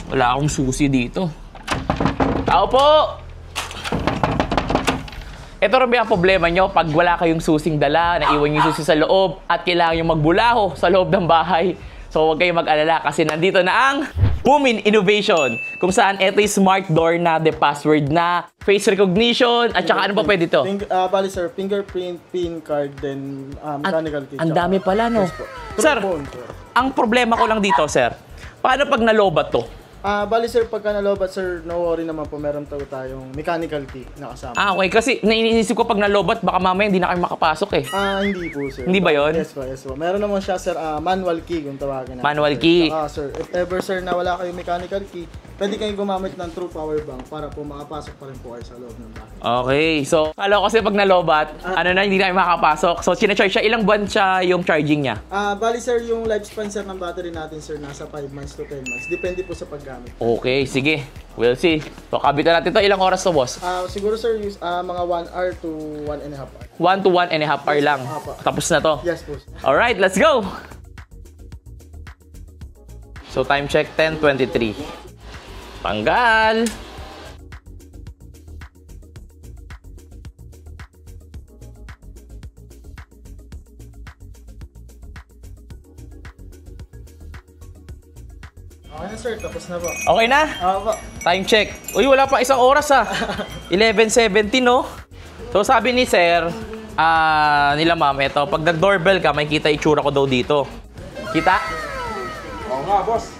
Wala akong susi dito. Tao po! Ito rin ba ang problema nyo pag wala kayong susing dala, naiwan yung susi sa loob at kailangan yung magbulaho sa loob ng bahay. So huwag kayong mag-alala kasi nandito na ang Pumin Innovation, kung saan ito yung smart door na the password na face recognition at saka ano pa pwede to? Bali sir, fingerprint, PIN card, then mechanical key. Ang dami pala, no? Yes, sir, ang problema ko lang dito, sir, paano pag nalobat to? Bali sir, pagka nalobat sir, no worry naman po, meron tayong mechanical key na kasama. Okay, kasi naiisip ko pag nalobat, baka mamaya hindi na kayo makapasok eh. Hindi po sir. Hindi ba yun? Yes po, yes po. Meron naman siya sir, manual key kung tawagin natin. Manual key. Sir, if ever sir na wala kayong mechanical key, pwede kayong gumamit ng true power bank para po makapasok pa rin po kayo sa loob ng bahay. Okay, so kala ko kasi pag nalobat, hindi na kayo makakapasok. So sinacharge siya, ilang buwan siya yung charging niya? Bali sir, yung lifespan sir ng battery natin sir, nasa 5 months to 10 months. Depende po sa paggamit. Okay, sige. We'll see. So kabitan natin to. Ilang oras to, boss? Siguro sir, mga 1 hour to 1.5 hour. 1 to 1.5 hour lang. Tapos na to. Yes po. Alright, let's go! So time check, 10:23. Tanggal! Okay na sir, tapos na po. Okay na? Po. Time check. Uy, wala pa isang oras 11:17, no? So sabi ni sir, nila ma'am, ito, pag nag-doorbell ka, may kita itsura ko daw dito. Kita? Oo nga, boss.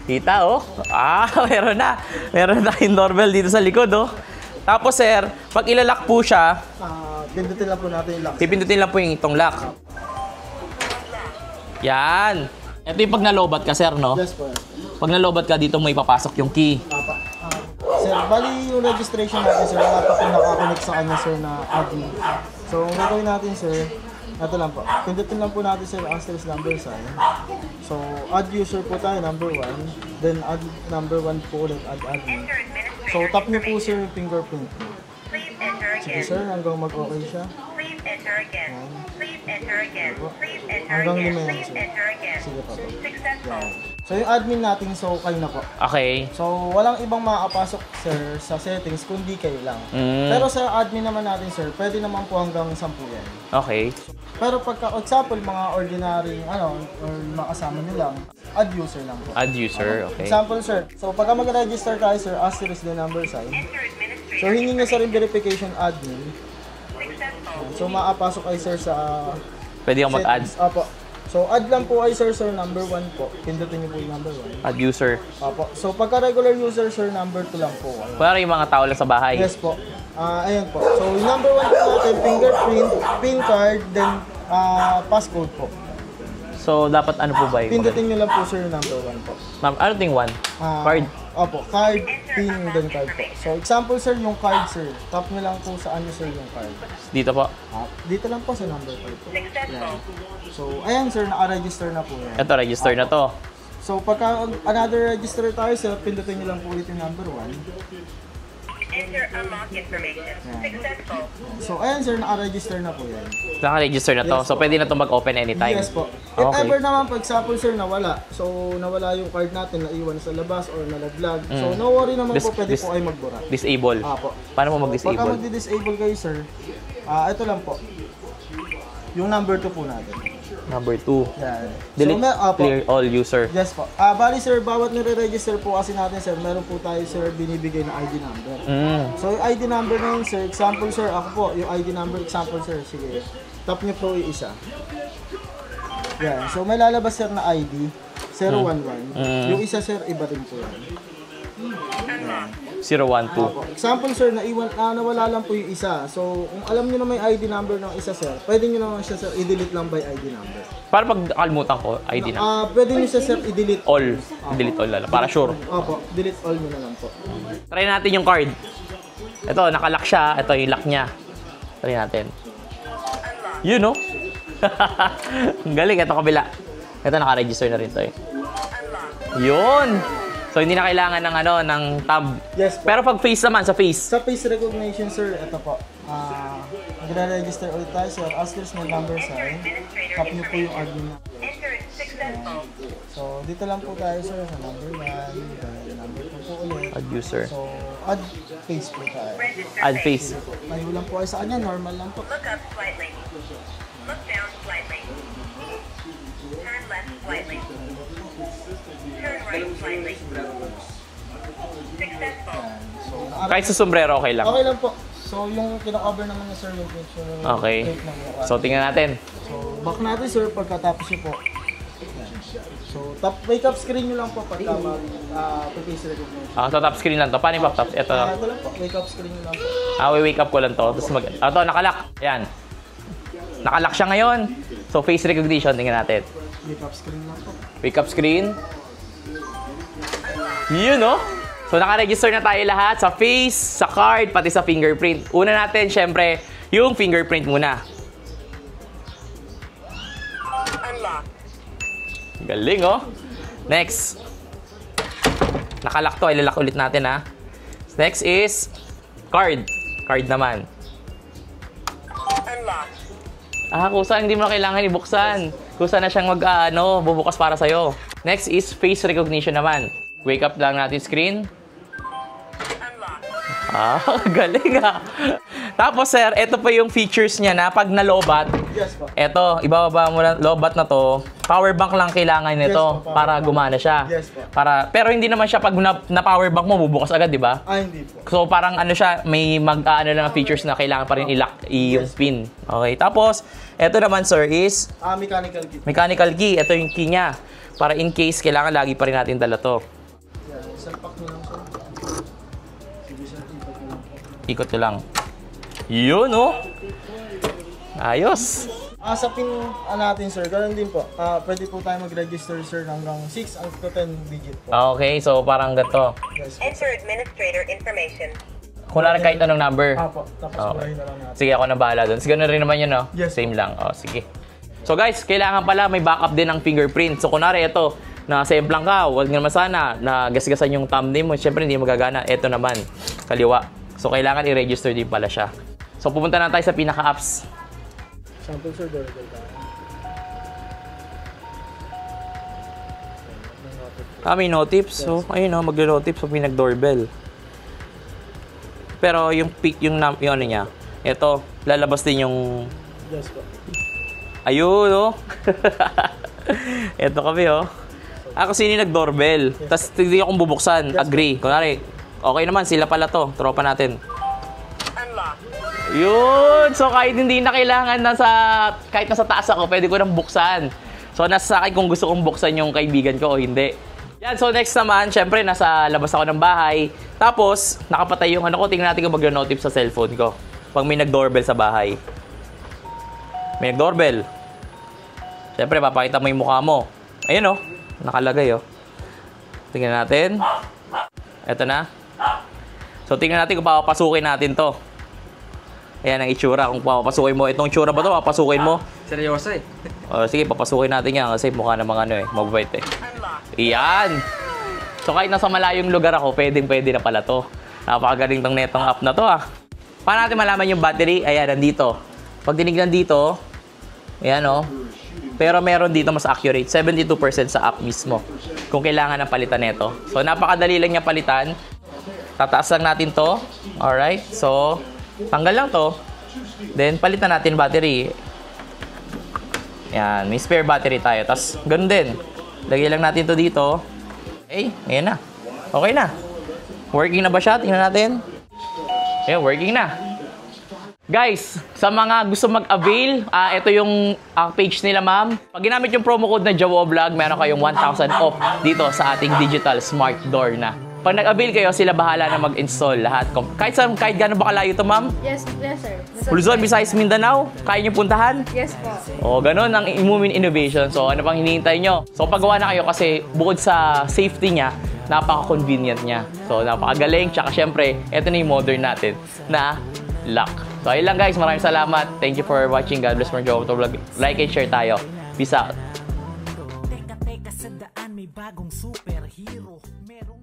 Kita, oh. Meron na. Meron na yung doorbell dito sa likod, oh. Tapos sir, pag ilalak po siya, pindutin lang po natin yung lock. pipindutin lang po yung itong lock. Yan. Ito yung pag nalobat ka, sir, no? Yes po. Pag nalobat ka, dito mo ipapasok yung key. Sir, bali yung registration natin, sir, wala pa po nakakonect sa kanya, sir, na admin. So, ang gagawin natin, sir, ito lang po. Pindutin lang po natin, sir, asterisk number sign. So, add user po tayo, number 1. Then, add number 1 po ulit, add admin. So, tap niyo po, sir, fingerprint. Sige, sir, hanggang mag-okay siya. Hanggang 5 yan, sir. Sige pa po. So, yung admin natin, so, kayo na po. Okay. So, walang ibang makakapasok, sir, sa settings kundi kayo lang. Pero sa admin naman natin, sir, pwede naman po hanggang 10 yan. Okay. Pero pagka, example, mga ordinary, or makasama nyo lang, add user lang po. Add user, okay. Example, sir. So, pagka mag-register tayo, sir, asterisk the number sign. So, hindi nyo sa rin verification admin. So, makapasok kayo, sir, sa Pwede kang mag-add. Opo. So, add lang po ay sir, number 1 po. Pindutin niyo po yung number 1. Add user. Opo. So, pagka regular user, sir, number 2 lang po. Wala yung mga tao lang sa bahay. Yes po. Ayan po. So, yung number 1 po natin, fingerprint, PIN card, then passcode po. So, dapat ano po ba yun? Pindutin niyo lang po, sir, yung number 1 po. Ma'am, ano ting 1? Card? Opo. Card, PIN, then card po. So, example, sir, yung card, sir. Tap niyo lang po sa ano, sir, yung card. Dito po. Dito lang po sa number 5 po. Yan. So, ayan, sir, naka-register na po yan. Ito, register na to. So, pagka another register tayo, sir, pindutin niyo lang po ulit yung number 1. Enter unlock information. Successful. So, ayan, sir, naka-register na po yan. Naka-register na to. So, pwede na to mag-open anytime. Yes po. If Okay. ever naman, for example, sir, nawala. So, nawala yung card natin, naiwan sa labas or nalaglag. So, no worry naman po, pwede po kayo magbura. Disable. Po. Paano mo Pagka mag-disable? magdi-disable kayo, sir, ito lang po. Yung number 2 po natin. Number 2. Yan. Delete, clear all user. Yes po. Bali, sir, bawat nire-register po kasi natin, sir, meron po tayo, sir, binibigay na ID number. So, yung ID number na yun, sir, example, sir, ako po, yung ID number, example, sir, sige. Tap niyo po yung isa. Yan. So, may lalabas, sir, na ID, 011. Yung isa, sir, iba rin po yan. 012. Example, sir, nawala lang po yung isa. So, kung alam niyo na may ID number ng isa, sir, pwede niyo naman siya, sir, i-delete lang by ID number. Para pag nakalimutan ko, ID na. Pwede niyo siya, sir, i-delete. All. Delete all lalo. Para sure. Opo, delete all mo na lang po. Try natin yung card. Ito, nakalock siya. Ito yung lock niya. Try natin. Yun, no? Ang galing. Ito kabila. Ito, naka-register na rin to eh. Yun! So, hindi na kailangan ng ng tab. Yes po. Pero pag face naman, sa face. Sa face recognition, sir, ito po. Magre-register ulit tayo, sir. Asterisk may number sign. Tap niyo po yung admin na. Enter successful. So, dito lang po tayo sir sa number 1, number 2 po ulit. Add user. So, add face po tayo. Register Add face. face. Mayo lang po kayo sa kanya, normal lang po. Look up slightly. Look down slightly. Turn left slightly. Turn right slightly. Successful. So, Kahit sa sombrero, okay lang. okay lang po. So, yung kina-cover naman niya sir, yung picture. Okay. So, tingnan natin. So, back natin sir pagkatapos niyo po. Yan. So, wake up screen nyo lang po pagka face recognition. So top screen lang to. Paano yung top? Ito. Ito lang po, wake up screen nyo lang po. Wake up ko lang to. Tapos ito, nakalock. Ayan. Nakalock siya ngayon. So, face recognition. Tingnan natin. Wake up screen lang po. Wake up screen. Yun, no? So, naka-register na tayo lahat sa face, sa card, pati sa fingerprint. Una natin, syempre, yung fingerprint muna. Unlock. Galing, oh. Next. Nakalock to. Ilalak ulit natin, ha. Next is card. Card naman. Unlock. Kusa, hindi mo na kailangan ibuksan. Kusa na siyang bubukas para sa'yo. Next is face recognition naman. Wake up lang natin screen. Unlock. Galing Tapos sir, ito pa yung features niya na pag nalobat, Yes po. ito, ibababa mo lang, lobat na to, power bank lang kailangan nito Yes po, para gumana siya. Yes po. Pero hindi naman siya pag na power bank mo, bubukas agad, di ba? Hindi po. So parang siya, may lang features na kailangan pa rin i-lock yung pin. Okay, tapos, ito naman sir is Mechanical key. mechanical key. Ito yung key niya. Para in case, kailangan lagi pa rin natin dala to. Yan, isang pack nyo lang sir. Sige sir, ipat nyo lang po. Ikot ko lang. Yun, oh. Ayos. Sa pin natin sir, ganun din po. Pwede po tayo mag-register sir hanggang 6 to 10 digit po. Okay, so parang ganito. Yes po. Enter administrator information. Kunwari kahit anong number. Po. Tapos Okay. buhay na lang natin. Sige, ako na bahala doon. Ganun rin naman yun, no? Yes. Same lang. Sige. So guys, kailangan pala may backup din ng fingerprint. So kunwari ito, na-semplang ka, huwag naman sana, nagasgasan yung thumbnail mo. Siyempre, hindi magagana. Ito naman, kaliwa. So kailangan i-register din pala siya. So pupunta na tayo sa pinaka-apps. Sample sir, doorbell tayo. May notips. So, ayun, no, mag-notips so pinag-doorbell. Pero yung ano niya, ito, lalabas din yung... Yes po. Ayun, oh. Ito kami, oh. Kasi hindi nag-doorbell. Tapos hindi akong bubuksan. Agree. Kunwari, okay naman, sila pala to. Tropa natin. Unlock. Yun! So kahit hindi na kailangan kahit nasa taas ako, pwede ko nang buksan. So nasa sa akin kung gusto kong buksan yung kaibigan ko o hindi. Yan, so next naman, syempre nasa labas ako ng bahay. Tapos, nakapatay yung ko. Tingnan natin kung mag-notif sa cellphone ko. Pag may nag-doorbell sa bahay. May nag-doorbell. Syempre, papakita mo yung mukha mo. Ayun, oh. Nakalagay, oh. Tingnan natin. Eto na. So, tingnan natin kung papasukin natin to. Ayan ang itsura. Kung papasukin mo, itong itsura ba to? Papasukin mo. Seryoso eh. Sige, papasukin natin yan kasi mukha ng mga mababait eh. Unlock. Iyan! So, kahit nasa malayong lugar ako, pwede na pala to. Napakagaling tong netong app na to, Paano natin malaman yung battery? Ayan, nandito. Pag tinignan dito, ayan, oh. Pero meron dito mas accurate, 72% sa app mismo. Kung kailangan ng palitan nito. So, napakadali lang niya palitan. Tataas lang natin to. Alright. So, tanggal lang to. Then, palitan natin battery. Yan. May spare battery tayo. Tapos, ganun din. Lagay lang natin to dito. Okay. Ayan na. Okay na. Working na ba siya? Tingnan natin. Ayan, working na. Guys, sa mga gusto mag-avail, ito yung page nila, ma'am. Pag ginamit yung promo code na JawoVlog, meron kayong 1,000 off dito sa ating digital smart door na. Pag nag-avail kayo, sila bahala na mag-install lahat. Kahit gano'n ba kalayo ito, ma'am? Yes, sir. Luzon, Visayas, Mindanao, kaya nyo puntahan? Yes po. O, ganun ang Moomin Innovation. So, ano pang hinihintay nyo? So, paggawa na kayo kasi bukod sa safety niya, napaka-convenient niya. So, napakagaling. Tsaka, syempre, ito na yung modern natin na lock. So, ayun lang guys. Maraming salamat. Thank you for watching. God bless more JawoVlog. Like and share tayo. Peace out. Teka, sa daan may bagong superhero. Meron